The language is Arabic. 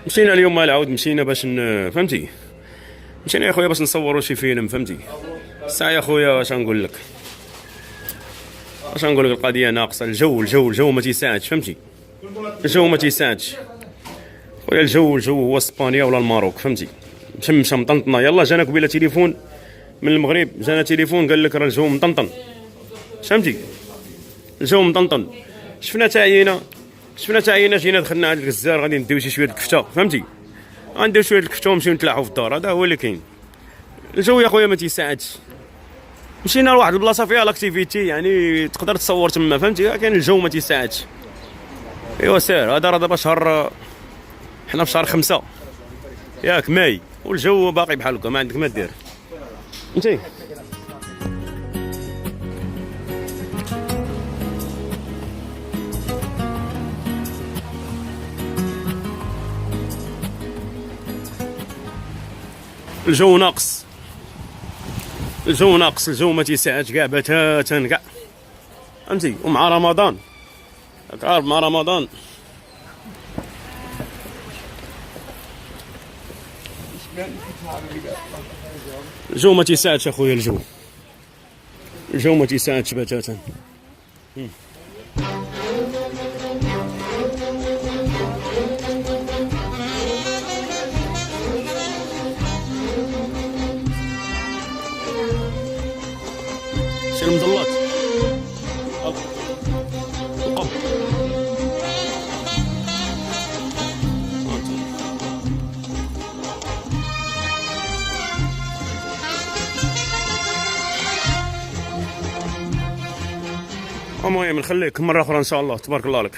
مشينا اليوم العود، مشينا باش فهمتي، مشينا يا خويا باش نصوروا شي فيلم فهمتي. الساعه يا خويا واش غنقول لك، القضيه ناقصه. الجو ما تيساعدش فهمتي، الجو ما تيساعدش خويا. الجو هو اسبانيا ولا الماروك فهمتي، مشمشه مطنطنه. يلا جانا قبيله تليفون من المغرب، جانا تليفون قال لك راه الجو مطنطن فهمتي، الجو مطنطن. شفنا تعيينا جينا دخلنا على الغزال، غادي نديو شويه الكفته فهمتي، غنديو شويه الكفته ونمشيو نتلاحوا في الدار. هذا هو اللي كاين. الجو يا خويا ما تيساعدش. مشينا لواحد البلاصه فيها لاكتيفيتي يعني تقدر تصور تما فهمتي، لكن الجو ما تيساعدش. ايوا سير، هذا راه دابا شهر، حنا في شهر 5 ياك ماي، والجو باقي بحال هكا، ما عندك ما دير انتي. الجو ناقص، الجو ما تيساعدش كاع بتاتا كاع فهمتي. ومع رمضان راك عارف، مع رمضان الجو ما تيساعدش اخويا. الجو ما تيساعدش بتاتا. سير مضلات القب. المهم نخليك مرة أخرى إن شاء الله. تبارك الله لك.